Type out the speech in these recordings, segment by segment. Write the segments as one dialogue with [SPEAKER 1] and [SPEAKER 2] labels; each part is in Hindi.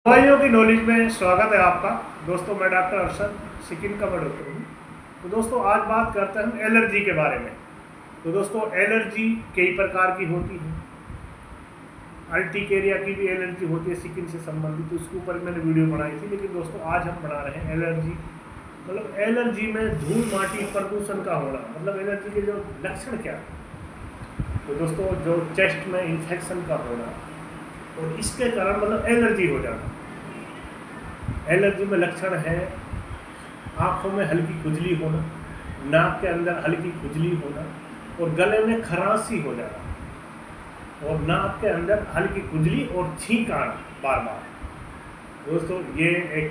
[SPEAKER 1] दवाइयों की नॉलेज में स्वागत है आपका। दोस्तों मैं डॉक्टर अरशद, स्किन का मैं डॉक्टर हूँ। तो दोस्तों आज बात करते हैं हम एलर्जी के बारे में। तो दोस्तों एलर्जी कई प्रकार की होती है। अर्टिकेरिया की भी एलर्जी होती है स्किन से संबंधित, तो उसके ऊपर मैंने वीडियो बनाई थी। लेकिन दोस्तों आज हम बना रहे हैं एलर्जी, मतलब एलर्जी में धूल माटी प्रदूषण का होना, मतलब एलर्जी के जो लक्षण क्या है। तो दोस्तों जो चेस्ट में इन्फेक्शन का होना और इसके कारण मतलब एलर्जी हो जाना। एलर्जी में लक्षण है आँखों में हल्की खुजली होना, नाक के अंदर हल्की खुजली होना और गले में खरांसी हो जाना और नाक के अंदर हल्की खुजली और छींक आना बार बार। दोस्तों ये एक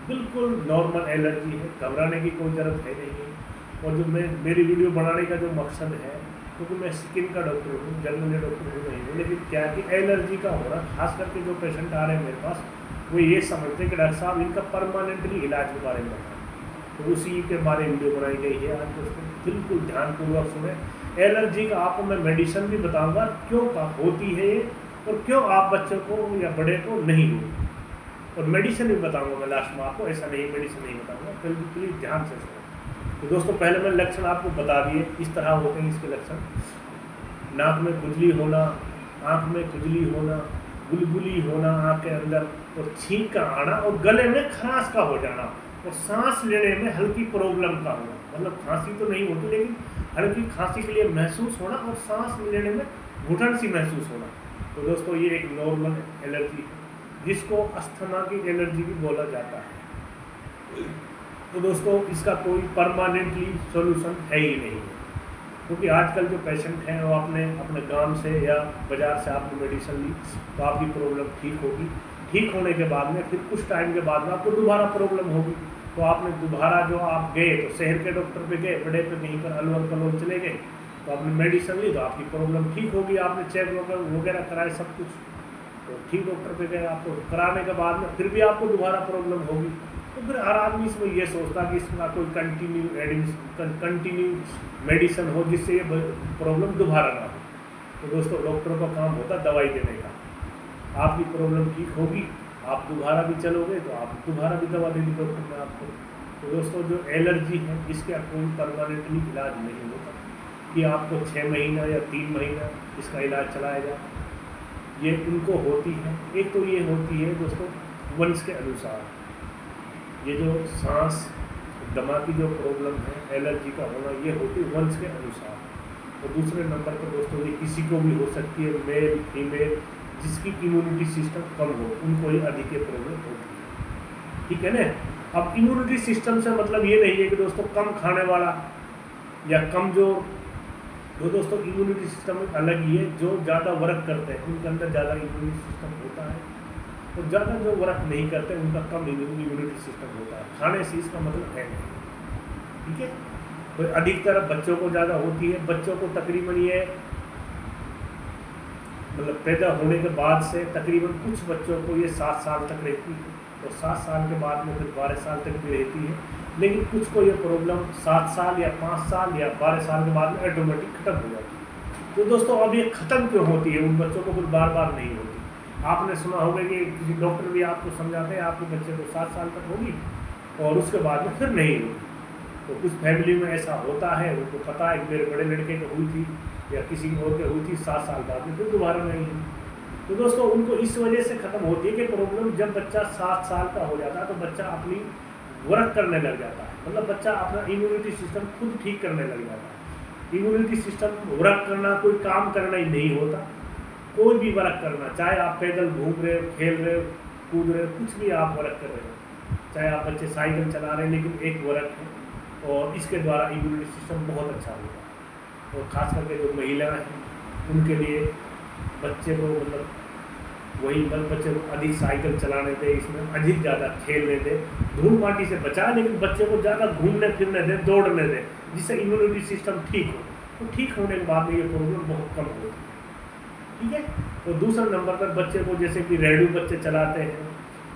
[SPEAKER 1] बिल्कुल नॉर्मल एलर्जी है, घबराने की कोई ज़रूरत है नहीं है। और जो मेरी वीडियो बनाने का जो मकसद है, क्योंकि मैं स्किन का डॉक्टर हूँ, जनरल डॉक्टर हूँ नहीं हूँ, लेकिन क्या कि एलर्जी का होना, खास करके जो पेशेंट आ रहे हैं मेरे पास, वो ये समझते हैं कि डॉक्टर साहब इनका परमानेंटली इलाज के बारे में बताएं। तो उसी के बारे में वीडियो बनाई गई है आज। दोस्तों बिल्कुल ध्यानपूर्वक सुने। एलर्जी का आपको मैं मेडिसिन भी बताऊंगा क्यों का होती है ये और क्यों आप बच्चों को या बड़े को नहीं होती, और मेडिसिन भी बताऊंगा मैं लास्ट में आपको। ऐसा नहीं मेडिसिन नहीं बताऊंगा, प्लीज़ ध्यान से सुनो। तो दोस्तों पहले मैं लक्षण आपको बता दिए, इस तरह होते हैं इसके लक्षण। नाक में खुजली होना, आँख में खुजली होना, गुलगुली होना आँख के अंदर और छींक का आना और गले में खराश का हो जाना और सांस लेने में हल्की प्रॉब्लम का होना। मतलब खांसी तो नहीं होती लेकिन हल्की खांसी के लिए महसूस होना और सांस लेने में घुटन सी महसूस होना। तो दोस्तों ये एक नॉर्मल एलर्जी है जिसको अस्थमा की एलर्जी भी बोला जाता है। तो दोस्तों इसका कोई परमानेंटली सॉल्यूशन है ही नहीं है, क्योंकि आजकल जो पेशेंट हैं वो आपने अपने गांव से या बाज़ार से आपने मेडिसिन ली तो आपकी प्रॉब्लम ठीक होगी। ठीक होने के बाद में फिर कुछ टाइम के बाद में आपको दोबारा प्रॉब्लम होगी, तो आपने दोबारा जो आप गए तो शहर के डॉक्टर पे गए, बड़े पे कहीं पर अलवर कलोल चले गए, तो आपने मेडिसिन ली तो आपकी प्रॉब्लम ठीक होगी। आपने चेक वगैरह कराए सब कुछ, तो ठीक डॉक्टर पे गए, आपको कराने के बाद में फिर भी आपको दोबारा प्रॉब्लम होगी। तो फिर हर आदमी इसमें ये सोचता कि इसका कोई कंटिन्यू मेडिसिन हो जिससे ये प्रॉब्लम दोबारा ना हो। तो दोस्तों डॉक्टरों का काम होता है दवाई देने का। आपकी प्रॉब्लम ठीक होगी, आप दोबारा भी चलोगे तो आप दोबारा भी दवा देगी डॉक्टर ने आपको। तो दोस्तों जो एलर्जी है इसका कोई परमानेंटली इलाज नहीं होता कि आपको 6 महीना या 3 महीना इसका इलाज चलाया जाए। ये उनको होती है, एक तो ये होती है दोस्तों वंश के अनुसार, ये जो सांस दमा की जो प्रॉब्लम है एलर्जी का होना, ये होती है वंश के अनुसार। और दूसरे नंबर पर दोस्तों ये किसी को भी हो सकती है, मेल फीमेल, जिसकी इम्यूनिटी सिस्टम कम हो उनको ही अधिक प्रॉब्लम होती है, ठीक है ना। अब इम्यूनिटी सिस्टम से मतलब ये नहीं है कि दोस्तों कम खाने वाला या कम जो दोस्तों इम्यूनिटी सिस्टम अलग ही है। जो ज़्यादा वर्क करते हैं उनके अंदर ज़्यादा इम्यूनिटी सिस्टम होता है, और ज़्यादा जो वर्क नहीं करते उनका कम इम्यूनिटी सिस्टम होता है। खाने से इसका मतलब है नहीं, ठीक है। तो अधिकतर बच्चों को ज़्यादा होती है। बच्चों को तकरीबन ये मतलब पैदा होने के बाद से तकरीबन कुछ बच्चों को ये 7 साल तक रहती है, और 7 साल के बाद में फिर 12 साल तक भी रहती है। लेकिन कुछ को ये प्रॉब्लम 7 साल या 5 साल या 12 साल के बाद में ऑटोमेटिक खत्म हो जाती है। तो दोस्तों अब ये ख़त्म क्यों होती है, उन बच्चों को फिर बार बार नहीं होती। आपने सुना होगा कि किसी डॉक्टर भी आपको समझाते हैं आपके बच्चे को 7 साल तक होगी और उसके बाद में फिर नहीं होगी। तो कुछ फैमिली में ऐसा होता है, उनको पता है कि मेरे बड़े लड़के को हुई थी या किसी और के हुई थी, 7 साल बाद में फिर दोबारा नहीं हुई। तो दोस्तों उनको इस वजह से ख़त्म होती है कि प्रॉब्लम जब बच्चा 7 साल का हो जाता है तो बच्चा अपनी वर्क करने लग जाता है, मतलब बच्चा अपना इम्यूनिटी सिस्टम खुद ठीक करने लग जाता है। इम्यूनिटी सिस्टम वर्क करना कोई काम करना ही नहीं होता, कोई भी वर्क करना, चाहे आप पैदल घूम रहे हो, खेल रहे हो, कूद रहे हो, कुछ भी आप वर्क कर रहे हो, चाहे आप बच्चे साइकिल चला रहे हैं, लेकिन एक वर्क है और इसके द्वारा इम्यूनिटी सिस्टम बहुत अच्छा होता है। और ख़ास करके जो महिलाएं हैं उनके लिए बच्चे को मतलब वही बच्चे को अधिक साइकिल चलाने दे, इसमें अधिक ज़्यादा खेलने दे, धूल माटी से बचाए, लेकिन बच्चे को ज़्यादा घूमने फिरने दे, दौड़ने दे, जिससे इम्यूनिटी सिस्टम ठीक हो। तो ठीक होने के बाद में ये प्रॉब्लम बहुत कम होती है, ठीक है। तो दूसरे नंबर पर बच्चे को जैसे कि रेडू बच्चे चलाते हैं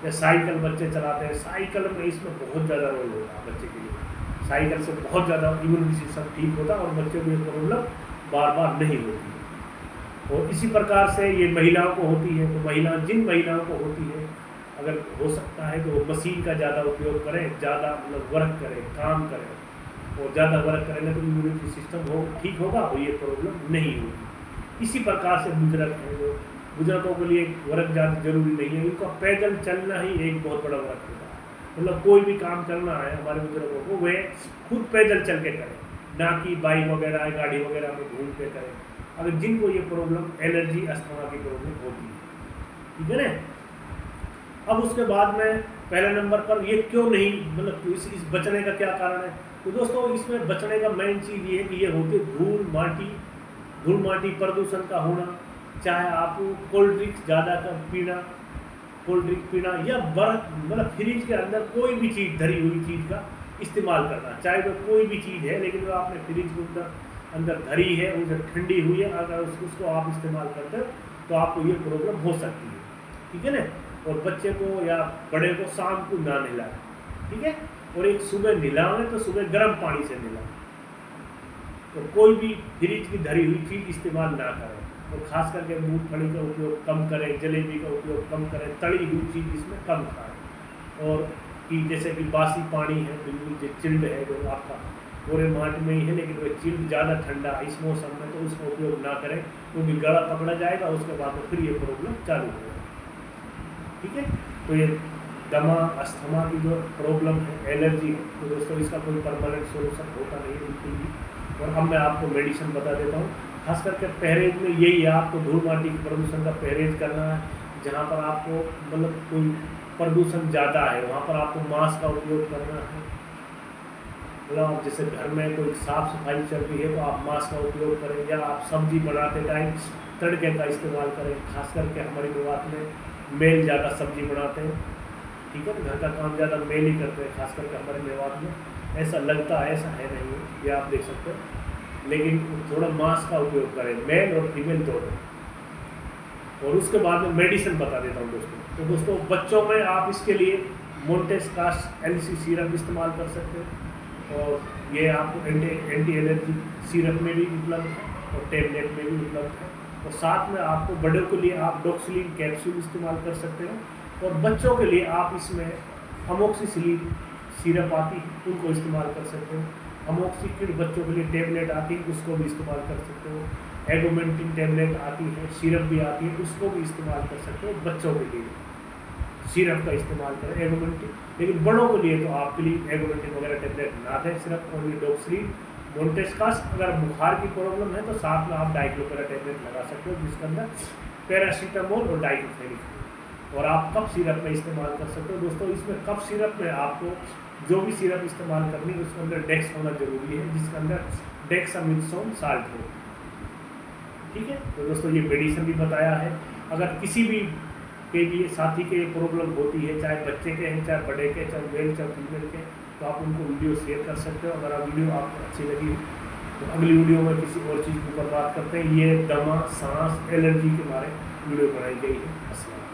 [SPEAKER 1] या साइकिल बच्चे चलाते हैं, साइकिल में इसमें बहुत ज़्यादा रोल होता है बच्चे के लिए। साइकिल से बहुत ज़्यादा इम्यूनिटी सिस्टम ठीक होता है और बच्चे को ये प्रॉब्लम बार बार नहीं होती है। और इसी प्रकार से ये महिलाओं को होती है। तो जिन महिलाओं को होती है, अगर हो सकता है तो मशीन का ज़्यादा उपयोग करें, ज़्यादा मतलब वर्क करें, काम करें, और ज़्यादा वर्क करेंगे तो इम्यूनिटी सिस्टम हो ठीक होगा और ये प्रॉब्लम नहीं होगी। इसी प्रकार से बुजुर्ग हैं, जो बुजुर्गों के लिए वर्क ज़्यादा जरूरी नहीं है, उनका पैदल चलना ही एक बहुत बड़ा वर्क होता है। मतलब कोई भी काम करना है हमारे बुजुर्गों को, वे खुद पैदल चल के करें, ना कि बाइक वगैरह गाड़ी वगैरह में घूम के करें, अगर जिनको ये प्रॉब्लम एलर्जी अस्थमा की प्रॉब्लम होती है, ठीक है ना। अब उसके बाद में पहले नंबर पर ये क्यों नहीं, मतलब इस बचने का क्या कारण है। तो दोस्तों इसमें बचने का मेन चीज़ ये है कि ये होती है धूल माटी प्रदूषण का होना, चाहे आप कोल्ड ड्रिंक्स ज़्यादा का पीना, कोल्ड ड्रिंक पीना, या बर्फ मतलब फ्रिज के अंदर कोई भी चीज़ धरी हुई चीज़ का इस्तेमाल करना, चाहे वो कोई भी चीज़ है लेकिन वो आपने फ्रिज के अंदर धरी है, उसे ठंडी हुई है, अगर उसको आप इस्तेमाल करते हो तो आपको ये प्रॉब्लम हो सकती है, ठीक है ना। और बच्चे को या बड़े को शाम को ना नहलाएं, ठीक है, और एक सुबह नहलाएं तो सुबह गर्म पानी से नहलाएं, तो कोई भी फ्रिज की धरी हुई चीज़ इस्तेमाल ना करें, और ख़ास करके मूंगफली का उपयोग कम करें, जलेबी का उपयोग कम करें, तली हुई चीज़ इसमें कम खाएं, और कि जैसे कि बासी पानी है, बिल्कुल जो चिल्ड है, जो आपका पूरे मार्ट में ही है लेकिन वो चिल्ड ज़्यादा ठंडा इस मौसम में, तो उसका उपयोग ना करें क्योंकि गला पकड़ा जाएगा, उसके बाद में फिर ये प्रॉब्लम चालू होगा, ठीक है। तो ये दमा अस्थमा की जो प्रॉब्लम है, एलर्जी है, तो दोस्तों इसका कोई परमानेंट सोल्यूशन होता नहीं है बिल्कुल भी। और अब मैं आपको मेडिसिन बता देता हूँ, खास करके परहेज में यही है, आपको धूल माटी के प्रदूषण का परहेज करना है। जहाँ पर आपको मतलब कोई प्रदूषण ज़्यादा है वहाँ पर आपको मास्क का उपयोग करना है, मतलब जैसे घर में कोई साफ़ सफाई चल रही है तो आप मास्क का उपयोग करें, या आप सब्जी बनाते टाइम तड़के का इस्तेमाल करें। खास करके हमारे विभाग में मेल ज़्यादा सब्जी बनाते हैं, ठीक है, घर का काम ज़्यादा मेल ही करते हैं, खास करके हमारे मेवात में। ऐसा लगता है, ऐसा है नहीं है, ये आप देख सकते हैं, लेकिन थोड़ा मास्क का उपयोग करें, मेल और फीमेल दोनों। और उसके बाद में मेडिसिन बता देता हूँ दोस्तों। तो दोस्तों बच्चों में आप इसके लिए मोन्टेस्कास्ट एलसी सिरप इस्तेमाल कर सकते हैं, और ये आपको एंटी एलर्जी सिरप में भी उपलब्ध है और टेबलेट में भी उपलब्ध है। और साथ में आपको बड़ों के लिए आप डॉक्सिलिन कैप्सूल इस्तेमाल कर सकते हो, और बच्चों के लिए आप इसमें अमोक्सिसिलिन सिरप आती है उनको इस्तेमाल कर सकते हो। अमोक्सिकिड बच्चों के लिए टेबलेट आती है, उसको भी इस्तेमाल कर सकते हो। एगोमेंटिन टेबलेट आती है, सिरप भी आती है, उसको भी इस्तेमाल कर सकते हो। बच्चों के लिए सिरप का इस्तेमाल करें एगोमेंटिन, लेकिन बड़ों के लिए तो आपके लिए एगोमेंटिन वगैरह टेबलेट ना दें, सिर्फ ओनली डॉक्सिलिन मोन्टेस्कास्ट। अगर बुखार की प्रॉब्लम है तो साथ में आप डाइक्लोफेनाक टेबलेट लगा सकते हो, जिसके अंदर पैरासीटामोल और डाइक्लोफेनिक, और आप कफ सिरप में इस्तेमाल कर सकते हो। दोस्तों इसमें कफ सिरप में आपको जो भी सिरप इस्तेमाल करनी है उसके अंदर डेक्स होना जरूरी है, जिसके अंदर डेक्सामेथासोन साल्ट हो, ठीक है। तो दोस्तों ये मेडिसिन भी बताया है। अगर किसी भी के लिए साथी के प्रॉब्लम होती है, चाहे बच्चे के हैं, चाहे बड़े के, चाहे मेल चाहे फीमेल के, तो आप उनको वीडियो शेयर कर सकते हो। अगर आप वीडियो आपको अच्छी लगी तो अगली वीडियो में किसी और चीज़ के ऊपर बात करते हैं। ये दमा, सांस, एलर्जी के बारे में वीडियो बनाई गई है। अस्सलाम।